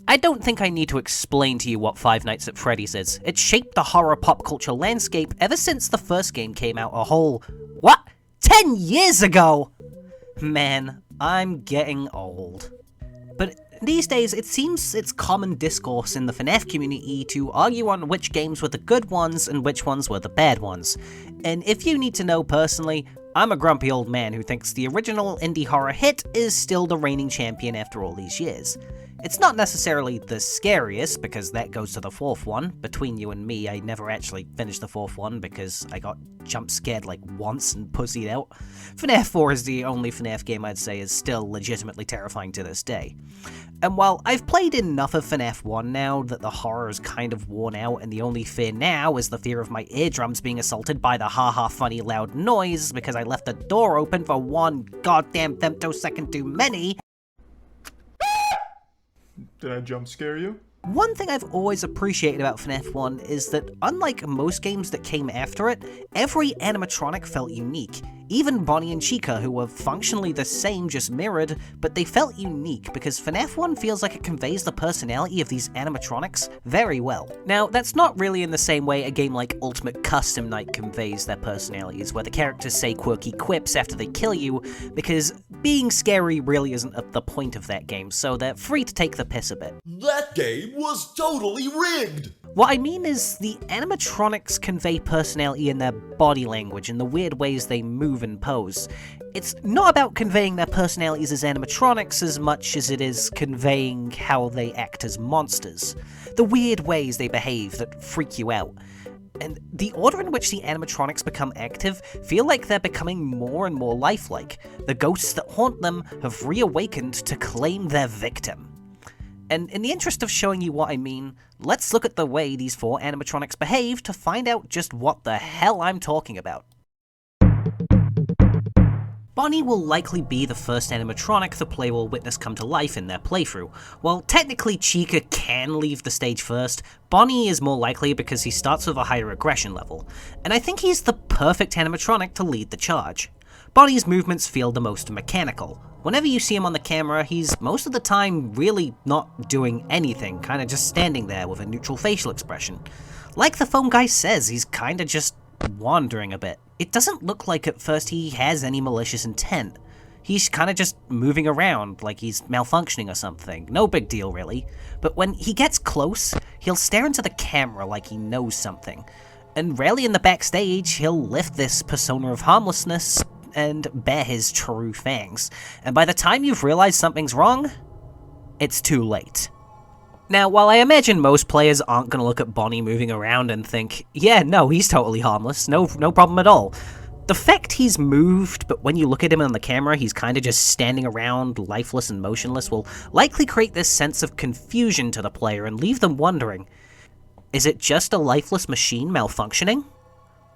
I don't think I need to explain to you what Five Nights at Freddy's is. It's shaped the horror pop culture landscape ever since the first game came out a whole... what? 10 years ago?! Man, I'm getting old. But these days, it seems it's common discourse in the FNAF community to argue on which games were the good ones and which ones were the bad ones. And if you need to know personally, I'm a grumpy old man who thinks the original indie horror hit is still the reigning champion after all these years. It's not necessarily the scariest, because that goes to the fourth one. Between you and me, I never actually finished the fourth one because I got jump scared like once and pussied out. FNAF 4 is the only FNAF game I'd say is still legitimately terrifying to this day. And while I've played enough of FNAF 1 now that the horror is kind of worn out and the only fear now is the fear of my eardrums being assaulted by the haha funny loud noise because I left the door open for one goddamn femtosecond too many. Did I jump scare you? One thing I've always appreciated about FNAF 1 is that, unlike most games that came after it, every animatronic felt unique. Even Bonnie and Chica, who were functionally the same, just mirrored, but they felt unique because FNAF 1 feels like it conveys the personality of these animatronics very well. Now, that's not really in the same way a game like Ultimate Custom Night conveys their personalities, where the characters say quirky quips after they kill you, because being scary really isn't at the point of that game, so they're free to take the piss a bit. That game was totally rigged! What I mean is, the animatronics convey personality in their body language and the weird ways they move and pose. It's not about conveying their personalities as animatronics as much as it is conveying how they act as monsters. The weird ways they behave that freak you out. And the order in which the animatronics become active feel like they're becoming more and more lifelike. The ghosts that haunt them have reawakened to claim their victim. And in the interest of showing you what I mean, let's look at the way these four animatronics behave to find out just what the hell I'm talking about. Bonnie will likely be the first animatronic the player will witness come to life in their playthrough. While technically Chica can leave the stage first, Bonnie is more likely because he starts with a higher aggression level, and I think he's the perfect animatronic to lead the charge. Bonnie's movements feel the most mechanical. Whenever you see him on the camera, he's most of the time really not doing anything, kinda just standing there with a neutral facial expression. Like the phone guy says, he's kinda just wandering a bit. It doesn't look like at first he has any malicious intent. He's kinda just moving around like he's malfunctioning or something. No big deal really. But when he gets close, he'll stare into the camera like he knows something. And rarely in the backstage, he'll lift this persona of harmlessness and bare his true fangs. And by the time you've realized something's wrong, it's too late. Now, while I imagine most players aren't going to look at Bonnie moving around and think, yeah, no, he's totally harmless, no problem at all. The fact he's moved, but when you look at him on the camera, he's kinda just standing around, lifeless and motionless, will likely create this sense of confusion to the player and leave them wondering, is it just a lifeless machine malfunctioning?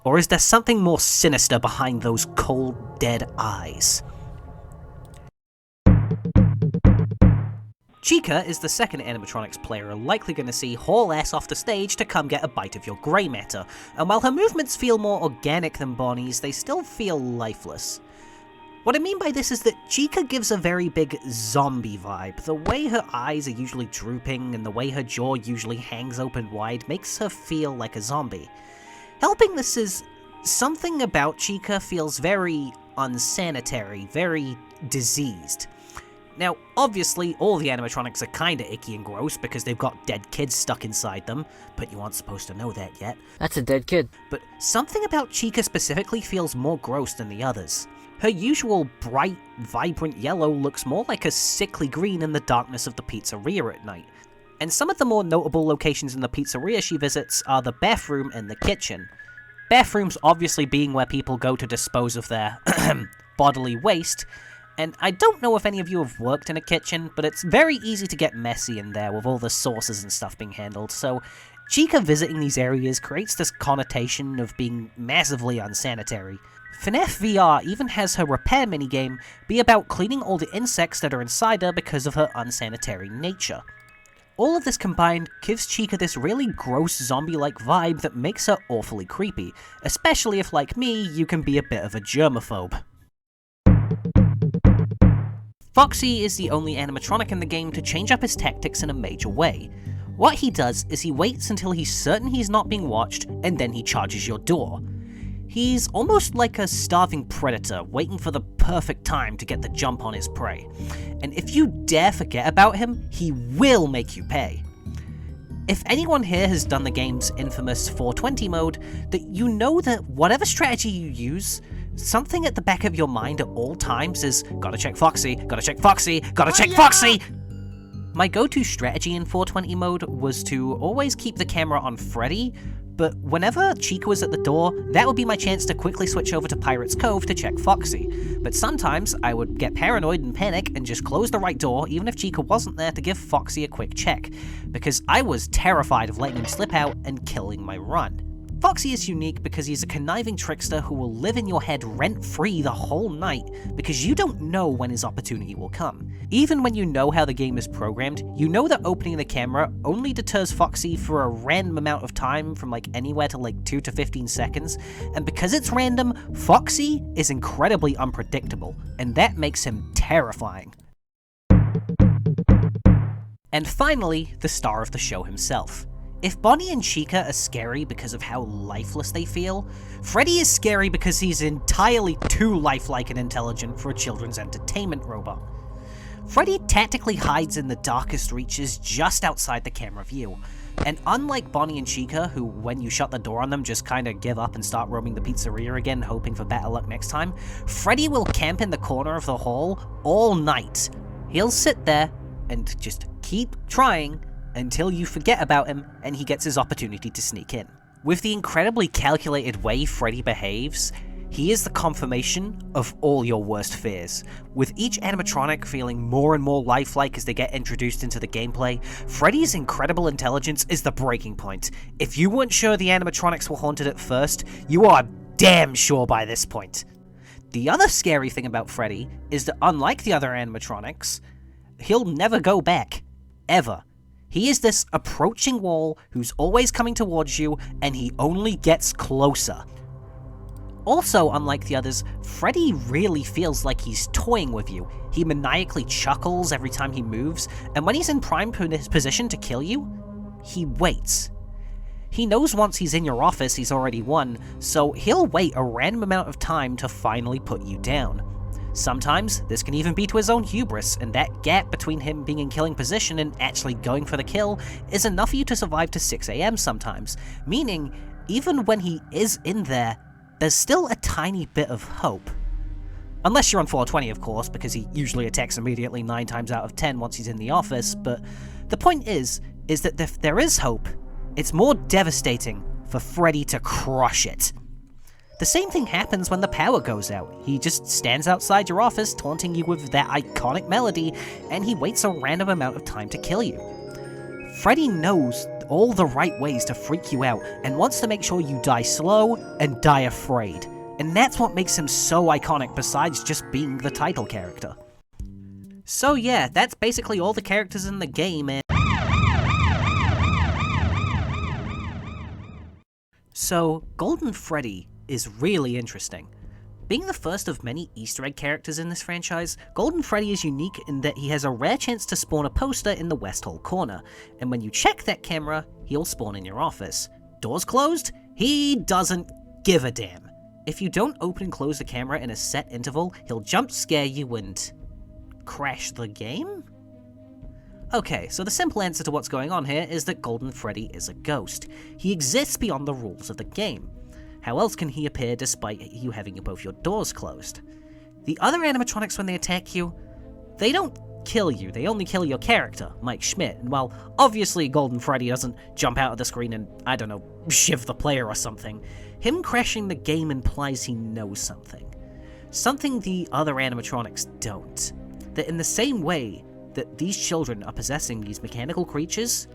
Or is there something more sinister behind those cold, dead eyes? Chica is the second animatronics player likely going to see haul ass off the stage to come get a bite of your grey matter, and while her movements feel more organic than Bonnie's, they still feel lifeless. What I mean by this is that Chica gives a very big zombie vibe. The way her eyes are usually drooping and the way her jaw usually hangs open wide makes her feel like a zombie. Helping this is, something about Chica feels very unsanitary, very diseased. Now, obviously, all the animatronics are kinda icky and gross because they've got dead kids stuck inside them, but you aren't supposed to know that yet. That's a dead kid. But something about Chica specifically feels more gross than the others. Her usual bright, vibrant yellow looks more like a sickly green in the darkness of the pizzeria at night. And some of the more notable locations in the pizzeria she visits are the bathroom and the kitchen. Bathrooms obviously being where people go to dispose of their bodily waste, and I don't know if any of you have worked in a kitchen, but it's very easy to get messy in there with all the sauces and stuff being handled, so Chica visiting these areas creates this connotation of being massively unsanitary. FNAF VR even has her repair minigame be about cleaning all the insects that are inside her because of her unsanitary nature. All of this combined gives Chica this really gross zombie-like vibe that makes her awfully creepy, especially if, like me, you can be a bit of a germaphobe. Foxy is the only animatronic in the game to change up his tactics in a major way. What he does is he waits until he's certain he's not being watched, and then he charges your door. He's almost like a starving predator, waiting for the perfect time to get the jump on his prey. And if you dare forget about him, he will make you pay. If anyone here has done the game's infamous 420 mode, that you know that whatever strategy you use, something at the back of your mind at all times is, gotta check Foxy, gotta check Foxy, gotta check Foxy! My go-to strategy in 420 mode was to always keep the camera on Freddy, but whenever Chica was at the door, that would be my chance to quickly switch over to Pirate's Cove to check Foxy. But sometimes I would get paranoid and panic and just close the right door even if Chica wasn't there to give Foxy a quick check, because I was terrified of letting him slip out and killing my run. Foxy is unique because he's a conniving trickster who will live in your head rent-free the whole night because you don't know when his opportunity will come. Even when you know how the game is programmed, you know that opening the camera only deters Foxy for a random amount of time from like anywhere to like 2 to 15 seconds, and because it's random, Foxy is incredibly unpredictable, and that makes him terrifying. And finally, the star of the show himself. If Bonnie and Chica are scary because of how lifeless they feel, Freddy is scary because he's entirely too lifelike and intelligent for a children's entertainment robot. Freddy tactically hides in the darkest reaches just outside the camera view, and unlike Bonnie and Chica, who when you shut the door on them just kinda give up and start roaming the pizzeria again hoping for better luck next time, Freddy will camp in the corner of the hall all night. He'll sit there and just keep trying until you forget about him and he gets his opportunity to sneak in. With the incredibly calculated way Freddy behaves, he is the confirmation of all your worst fears. With each animatronic feeling more and more lifelike as they get introduced into the gameplay, Freddy's incredible intelligence is the breaking point. If you weren't sure the animatronics were haunted at first, you are damn sure by this point. The other scary thing about Freddy is that unlike the other animatronics, he'll never go back. Ever. He is this approaching wall who's always coming towards you, and he only gets closer. Also, unlike the others, Freddy really feels like he's toying with you. He maniacally chuckles every time he moves, and when he's in prime position to kill you, he waits. He knows once he's in your office he's already won, so he'll wait a random amount of time to finally put you down. Sometimes, this can even be to his own hubris, and that gap between him being in killing position and actually going for the kill is enough for you to survive to 6 AM sometimes, meaning, even when he is in there, there's still a tiny bit of hope. Unless you're on 420, of course, because he usually attacks immediately 9 times out of 10 once he's in the office, but the point is that if there is hope, it's more devastating for Freddy to crush it. The same thing happens when the power goes out. He just stands outside your office taunting you with that iconic melody, and he waits a random amount of time to kill you. Freddy knows all the right ways to freak you out, and wants to make sure you die slow and die afraid. And that's what makes him so iconic besides just being the title character. So yeah, that's basically all the characters in the game, and so Golden Freddy is really interesting. Being the first of many Easter egg characters in this franchise, Golden Freddy is unique in that he has a rare chance to spawn a poster in the West Hall corner, and when you check that camera, he'll spawn in your office. Doors closed? He doesn't give a damn. If you don't open and close the camera in a set interval, he'll jump scare you and crash the game? Okay, so the simple answer to what's going on here is that Golden Freddy is a ghost. He exists beyond the rules of the game. How else can he appear despite you having both your doors closed? The other animatronics, when they attack you, they don't kill you, they only kill your character, Mike Schmidt, and while obviously Golden Freddy doesn't jump out of the screen and, I don't know, shiv the player or something, him crashing the game implies he knows something. Something the other animatronics don't. That in the same way that these children are possessing these mechanical creatures,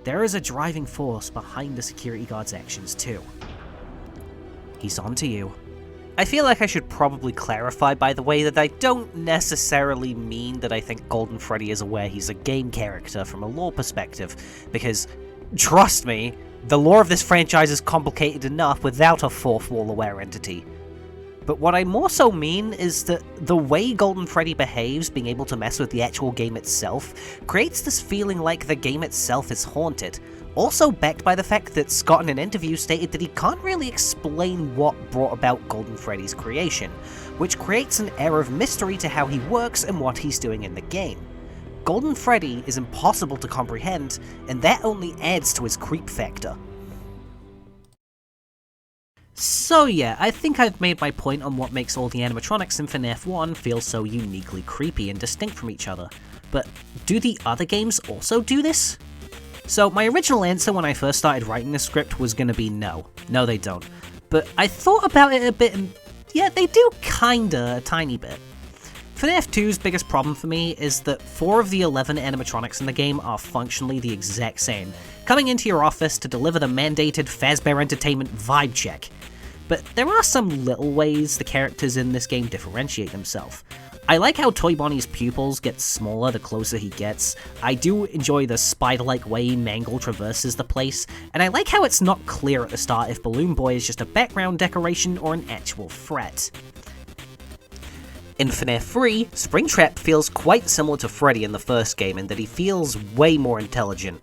there is a driving force behind the security guard's actions too. He's on to you. I feel like I should probably clarify, by the way, that I don't necessarily mean that I think Golden Freddy is aware he's a game character from a lore perspective, because, trust me, the lore of this franchise is complicated enough without a fourth wall aware entity. But what I more so mean is that the way Golden Freddy behaves, being able to mess with the actual game itself, creates this feeling like the game itself is haunted. Also backed by the fact that Scott in an interview stated that he can't really explain what brought about Golden Freddy's creation, which creates an air of mystery to how he works and what he's doing in the game. Golden Freddy is impossible to comprehend, and that only adds to his creep factor. So yeah, I think I've made my point on what makes all the animatronics in FNAF 1 feel so uniquely creepy and distinct from each other. But do the other games also do this? So my original answer when I first started writing this script was gonna be no. No, they don't. But I thought about it a bit and yeah, they do kinda, a tiny bit. FNAF 2's biggest problem for me is that 4 of the 11 animatronics in the game are functionally the exact same, coming into your office to deliver the mandated Fazbear Entertainment vibe check. But there are some little ways the characters in this game differentiate themselves. I like how Toy Bonnie's pupils get smaller the closer he gets, I do enjoy the spider-like way Mangle traverses the place, and I like how it's not clear at the start if Balloon Boy is just a background decoration or an actual threat. In FNAF 3, Springtrap feels quite similar to Freddy in the first game in that he feels way more intelligent.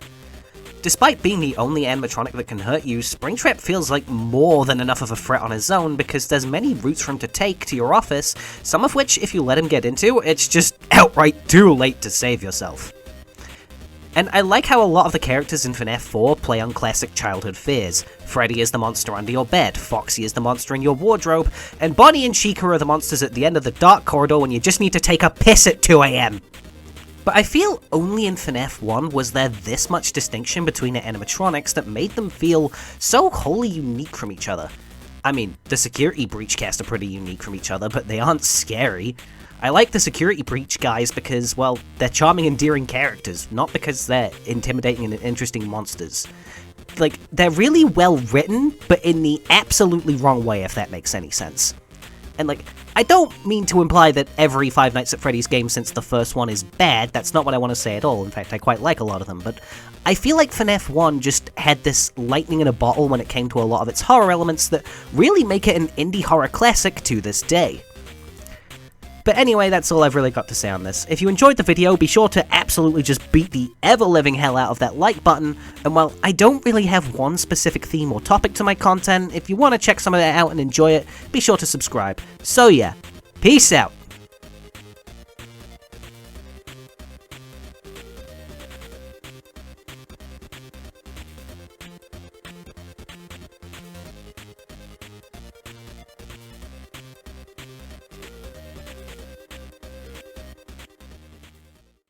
Despite being the only animatronic that can hurt you, Springtrap feels like more than enough of a threat on his own because there's many routes for him to take to your office, some of which, if you let him get into, it's just outright too late to save yourself. And I like how a lot of the characters in FNAF 4 play on classic childhood fears. Freddy is the monster under your bed, Foxy is the monster in your wardrobe, and Bonnie and Chica are the monsters at the end of the dark corridor when you just need to take a piss at 2 AM. But I feel only in FNAF 1 was there this much distinction between the animatronics that made them feel so wholly unique from each other. I mean, the security breach cast are pretty unique from each other, but they aren't scary. I like the security breach guys because, well, they're charming, endearing characters, not because they're intimidating and interesting monsters. Like, they're really well written, but in the absolutely wrong way, if that makes any sense. And like, I don't mean to imply that every Five Nights at Freddy's game since the first one is bad, that's not what I want to say at all, in fact I quite like a lot of them, but I feel like FNAF 1 just had this lightning in a bottle when it came to a lot of its horror elements that really make it an indie horror classic to this day. But anyway, that's all I've really got to say on this. If you enjoyed the video, be sure to absolutely just beat the ever-living hell out of that like button, and while I don't really have one specific theme or topic to my content, if you want to check some of that out and enjoy it, be sure to subscribe. So yeah, peace out!